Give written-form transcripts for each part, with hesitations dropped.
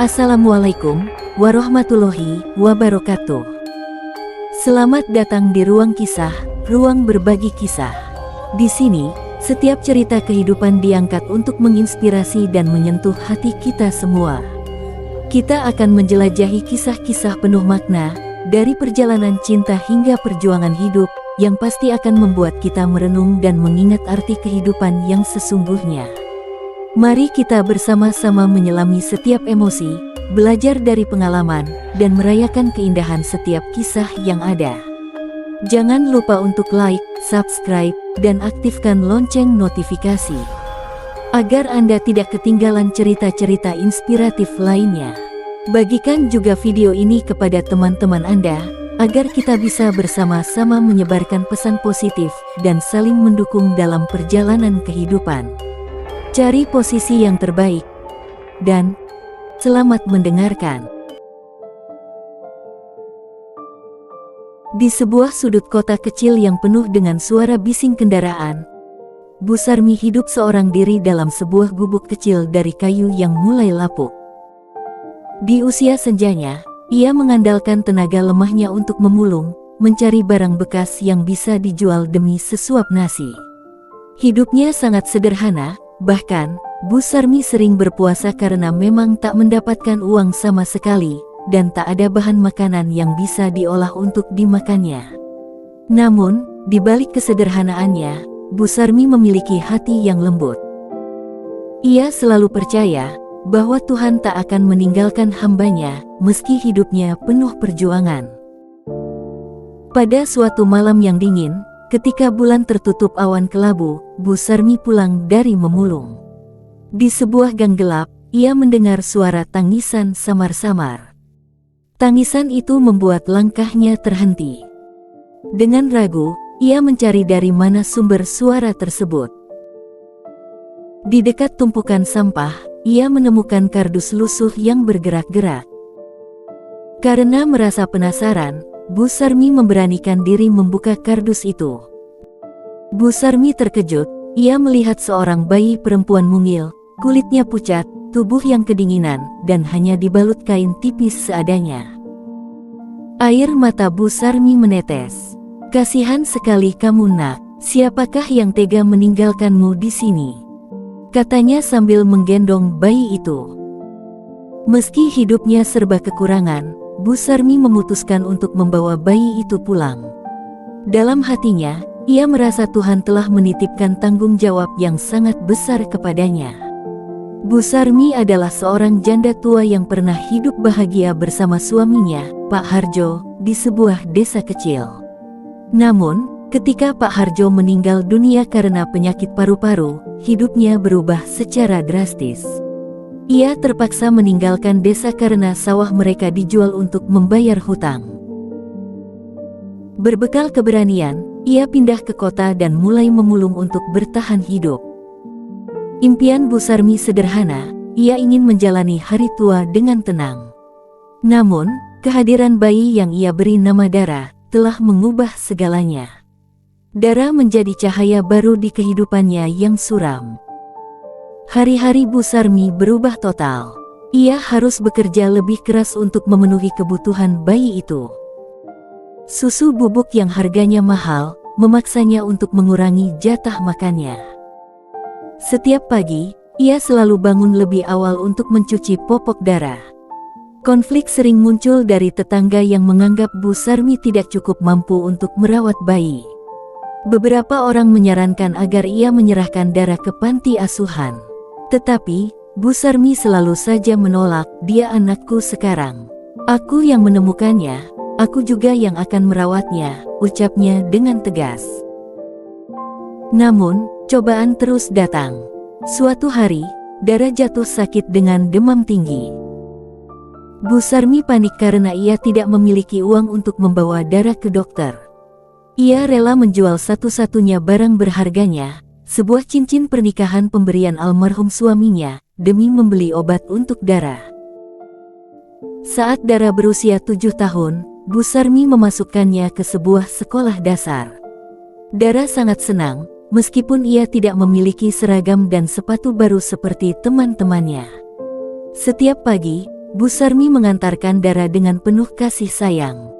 Assalamualaikum warahmatullahi wabarakatuh. Selamat datang di Ruang Kisah, ruang berbagi kisah. Di sini, setiap cerita kehidupan diangkat untuk menginspirasi dan menyentuh hati kita semua. Kita akan menjelajahi kisah-kisah penuh makna, dari perjalanan cinta hingga perjuangan hidup, yang pasti akan membuat kita merenung dan mengingat arti kehidupan yang sesungguhnya. Mari kita bersama-sama menyelami setiap emosi, belajar dari pengalaman, dan merayakan keindahan setiap kisah yang ada. Jangan lupa untuk like, subscribe, dan aktifkan lonceng notifikasi, agar Anda tidak ketinggalan cerita-cerita inspiratif lainnya. Bagikan juga video ini kepada teman-teman Anda, agar kita bisa bersama-sama menyebarkan pesan positif dan saling mendukung dalam perjalanan kehidupan. Cari posisi yang terbaik, dan selamat mendengarkan. Di sebuah sudut kota kecil yang penuh dengan suara bising kendaraan, Bu Sarmi hidup seorang diri dalam sebuah gubuk kecil dari kayu yang mulai lapuk. Di usia senjanya, ia mengandalkan tenaga lemahnya untuk memulung, mencari barang bekas yang bisa dijual demi sesuap nasi. Hidupnya sangat sederhana. Bahkan, Bu Sarmi sering berpuasa karena memang tak mendapatkan uang sama sekali, dan tak ada bahan makanan yang bisa diolah untuk dimakannya. Namun, di balik kesederhanaannya, Bu Sarmi memiliki hati yang lembut. Ia selalu percaya bahwa Tuhan tak akan meninggalkan hambanya, meski hidupnya penuh perjuangan. Pada suatu malam yang dingin, ketika bulan tertutup awan kelabu, Bu Sarmi pulang dari memulung. Di sebuah gang gelap, ia mendengar suara tangisan samar-samar. Tangisan itu membuat langkahnya terhenti. Dengan ragu, ia mencari dari mana sumber suara tersebut. Di dekat tumpukan sampah, ia menemukan kardus lusuh yang bergerak-gerak. Karena merasa penasaran, Bu Sarmi memberanikan diri membuka kardus itu. Bu Sarmi terkejut, ia melihat seorang bayi perempuan mungil, kulitnya pucat, tubuh yang kedinginan, dan hanya dibalut kain tipis seadanya. Air mata Bu Sarmi menetes. "Kasihan sekali kamu nak, siapakah yang tega meninggalkanmu di sini?" katanya sambil menggendong bayi itu. Meski hidupnya serba kekurangan, Bu Sarmi memutuskan untuk membawa bayi itu pulang. Dalam hatinya, ia merasa Tuhan telah menitipkan tanggung jawab yang sangat besar kepadanya. Bu Sarmi adalah seorang janda tua yang pernah hidup bahagia bersama suaminya, Pak Harjo, di sebuah desa kecil. Namun, ketika Pak Harjo meninggal dunia karena penyakit paru-paru, hidupnya berubah secara drastis. Ia terpaksa meninggalkan desa karena sawah mereka dijual untuk membayar hutang. Berbekal keberanian, ia pindah ke kota dan mulai memulung untuk bertahan hidup. Impian Bu Sarmi sederhana, ia ingin menjalani hari tua dengan tenang. Namun, kehadiran bayi yang ia beri nama Dara, telah mengubah segalanya. Dara menjadi cahaya baru di kehidupannya yang suram. Hari-hari Bu Sarmi berubah total. Ia harus bekerja lebih keras untuk memenuhi kebutuhan bayi itu. Susu bubuk yang harganya mahal, memaksanya untuk mengurangi jatah makannya. Setiap pagi, ia selalu bangun lebih awal untuk mencuci popok Dara. Konflik sering muncul dari tetangga yang menganggap Bu Sarmi tidak cukup mampu untuk merawat bayi. Beberapa orang menyarankan agar ia menyerahkan Dara ke panti asuhan. Tetapi, Bu Sarmi selalu saja menolak. "Dia anakku sekarang. Aku yang menemukannya, aku juga yang akan merawatnya," ucapnya dengan tegas. Namun, cobaan terus datang. Suatu hari, Dara jatuh sakit dengan demam tinggi. Bu Sarmi panik karena ia tidak memiliki uang untuk membawa Dara ke dokter. Ia rela menjual satu-satunya barang berharganya, sebuah cincin pernikahan pemberian almarhum suaminya, demi membeli obat untuk Dara. Saat Dara berusia 7 tahun, Bu Sarmi memasukkannya ke sebuah sekolah dasar. Dara sangat senang, meskipun ia tidak memiliki seragam dan sepatu baru seperti teman-temannya. Setiap pagi, Bu Sarmi mengantarkan Dara dengan penuh kasih sayang.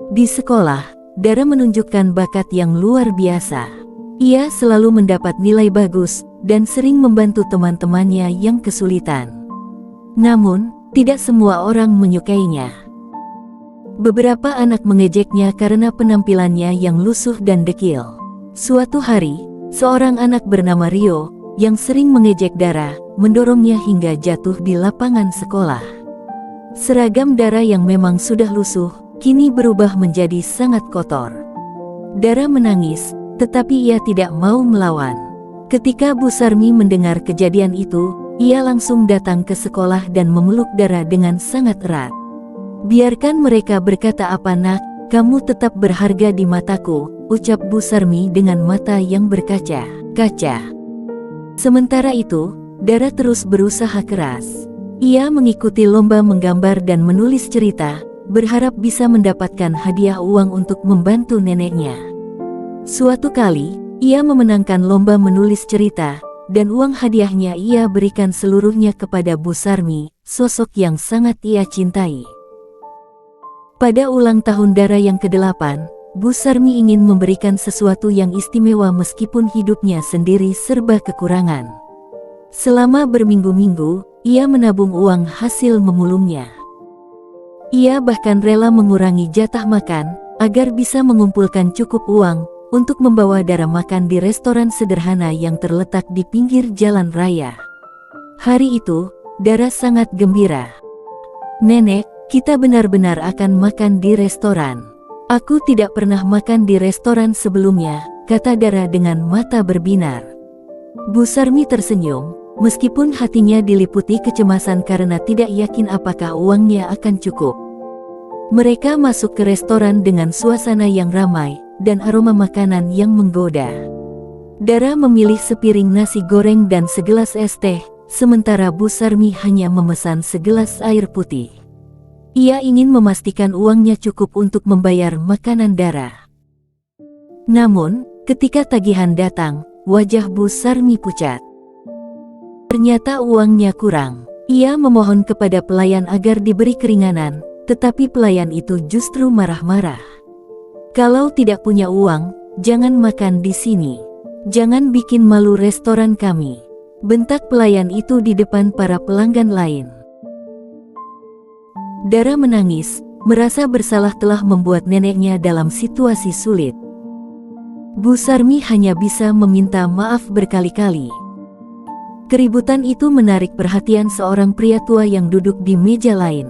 Di sekolah, Dara menunjukkan bakat yang luar biasa. Ia selalu mendapat nilai bagus dan sering membantu teman-temannya yang kesulitan. Namun, tidak semua orang menyukainya. Beberapa anak mengejeknya karena penampilannya yang lusuh dan dekil. Suatu hari, seorang anak bernama Rio, yang sering mengejek Dara, mendorongnya hingga jatuh di lapangan sekolah. Seragam Dara yang memang sudah lusuh, kini berubah menjadi sangat kotor. Dara menangis, tetapi ia tidak mau melawan. Ketika Bu Sarmi mendengar kejadian itu, ia langsung datang ke sekolah dan memeluk Dara dengan sangat erat. "Biarkan mereka berkata apa nak, kamu tetap berharga di mataku," ucap Bu Sarmi dengan mata yang berkaca-kaca. Sementara itu, Dara terus berusaha keras. Ia mengikuti lomba menggambar dan menulis cerita, berharap bisa mendapatkan hadiah uang untuk membantu neneknya. Suatu kali, ia memenangkan lomba menulis cerita, dan uang hadiahnya ia berikan seluruhnya kepada Bu Sarmi, sosok yang sangat ia cintai. Pada ulang tahun Dara yang ke-8, Bu Sarmi ingin memberikan sesuatu yang istimewa meskipun hidupnya sendiri serba kekurangan. Selama berminggu-minggu, ia menabung uang hasil memulungnya. Ia bahkan rela mengurangi jatah makan, agar bisa mengumpulkan cukup uang untuk membawa Dara makan di restoran sederhana yang terletak di pinggir jalan raya. Hari itu, Dara sangat gembira. "Nenek, kita benar-benar akan makan di restoran. Aku tidak pernah makan di restoran sebelumnya," kata Dara dengan mata berbinar. Bu Sarmi tersenyum, meskipun hatinya diliputi kecemasan karena tidak yakin apakah uangnya akan cukup. Mereka masuk ke restoran dengan suasana yang ramai dan aroma makanan yang menggoda. Dara memilih sepiring nasi goreng dan segelas es teh, sementara Bu Sarmi hanya memesan segelas air putih. Ia ingin memastikan uangnya cukup untuk membayar makanan Dara. Namun, ketika tagihan datang, wajah Bu Sarmi pucat. Ternyata uangnya kurang. Ia memohon kepada pelayan agar diberi keringanan, tetapi pelayan itu justru marah-marah. "Kalau tidak punya uang, jangan makan di sini. Jangan bikin malu restoran kami," bentak pelayan itu di depan para pelanggan lain. Dara menangis, merasa bersalah telah membuat neneknya dalam situasi sulit. Bu Sarmi hanya bisa meminta maaf berkali-kali. Keributan itu menarik perhatian seorang pria tua yang duduk di meja lain.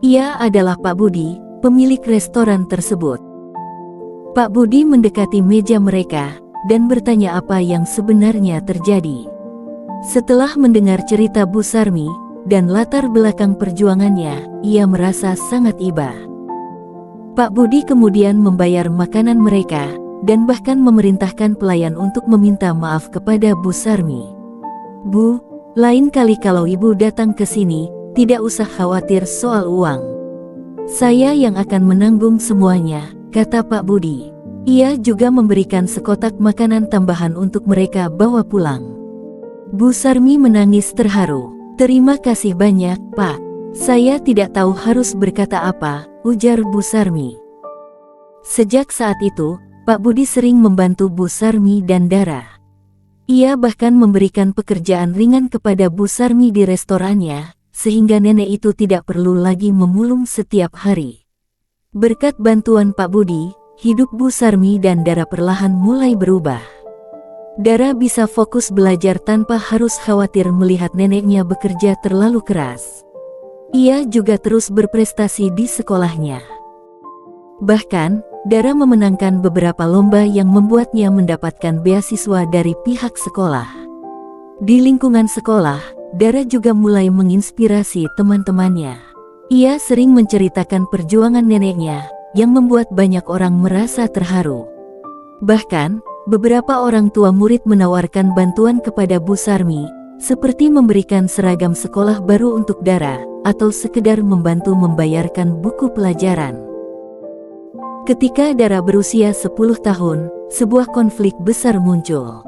Ia adalah Pak Budi, pemilik restoran tersebut. Pak Budi mendekati meja mereka dan bertanya apa yang sebenarnya terjadi. Setelah mendengar cerita Bu Sarmi dan latar belakang perjuangannya, ia merasa sangat iba. Pak Budi kemudian membayar makanan mereka dan bahkan memerintahkan pelayan untuk meminta maaf kepada Bu Sarmi. "Bu, lain kali kalau ibu datang ke sini, tidak usah khawatir soal uang. Saya yang akan menanggung semuanya," kata Pak Budi. Ia juga memberikan sekotak makanan tambahan untuk mereka bawa pulang. Bu Sarmi menangis terharu. "Terima kasih banyak, Pak. Saya tidak tahu harus berkata apa," ujar Bu Sarmi. Sejak saat itu, Pak Budi sering membantu Bu Sarmi dan Dara. Ia bahkan memberikan pekerjaan ringan kepada Bu Sarmi di restorannya, sehingga nenek itu tidak perlu lagi memulung setiap hari. Berkat bantuan Pak Budi, hidup Bu Sarmi dan Dara perlahan mulai berubah. Dara bisa fokus belajar tanpa harus khawatir melihat neneknya bekerja terlalu keras. Ia juga terus berprestasi di sekolahnya. Bahkan, Dara memenangkan beberapa lomba yang membuatnya mendapatkan beasiswa dari pihak sekolah. Di lingkungan sekolah, Dara juga mulai menginspirasi teman-temannya. Ia sering menceritakan perjuangan neneknya, yang membuat banyak orang merasa terharu. Bahkan, beberapa orang tua murid menawarkan bantuan kepada Bu Sarmi, seperti memberikan seragam sekolah baru untuk Dara, atau sekedar membantu membayarkan buku pelajaran. Ketika Dara berusia 10 tahun, sebuah konflik besar muncul.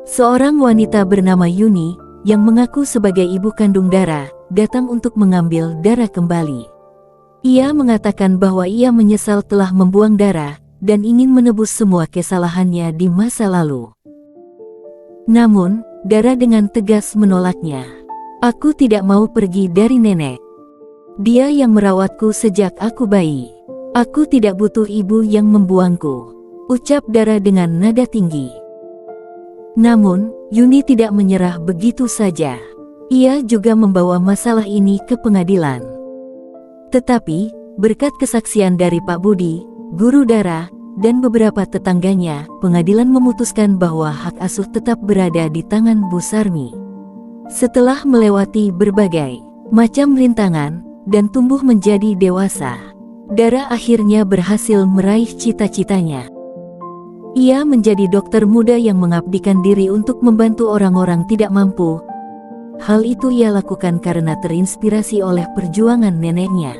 Seorang wanita bernama Yuni, yang mengaku sebagai ibu kandung Dara, datang untuk mengambil Dara kembali. Ia mengatakan bahwa ia menyesal telah membuang Dara, dan ingin menebus semua kesalahannya di masa lalu. Namun, Dara dengan tegas menolaknya. Aku tidak mau pergi dari nenek. Dia yang merawatku sejak aku bayi. Aku tidak butuh ibu yang membuangku, ucap Dara dengan nada tinggi. Namun, Yuni tidak menyerah begitu saja. Ia juga membawa masalah ini ke pengadilan. Tetapi, berkat kesaksian dari Pak Budi, guru Dara, dan beberapa tetangganya, pengadilan memutuskan bahwa hak asuh tetap berada di tangan Bu Sarmi. Setelah melewati berbagai macam rintangan, dan tumbuh menjadi dewasa, Dara akhirnya berhasil meraih cita-citanya. Ia menjadi dokter muda yang mengabdikan diri untuk membantu orang-orang tidak mampu. Hal itu ia lakukan karena terinspirasi oleh perjuangan neneknya.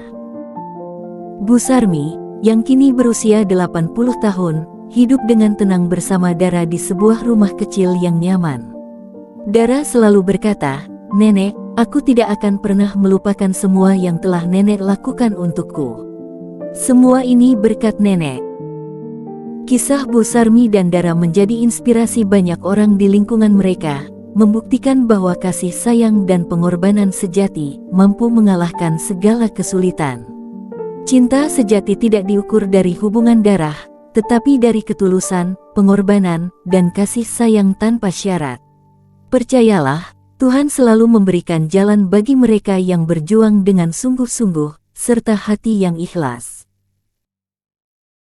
Bu Sarmi, yang kini berusia 80 tahun, hidup dengan tenang bersama Dara di sebuah rumah kecil yang nyaman. Dara selalu berkata, "Nenek, aku tidak akan pernah melupakan semua yang telah nenek lakukan untukku. Semua ini berkat nenek." Kisah Bu Sarmi dan Dara menjadi inspirasi banyak orang di lingkungan mereka, membuktikan bahwa kasih sayang dan pengorbanan sejati mampu mengalahkan segala kesulitan. Cinta sejati tidak diukur dari hubungan darah, tetapi dari ketulusan, pengorbanan, dan kasih sayang tanpa syarat. Percayalah, Tuhan selalu memberikan jalan bagi mereka yang berjuang dengan sungguh-sungguh, serta hati yang ikhlas.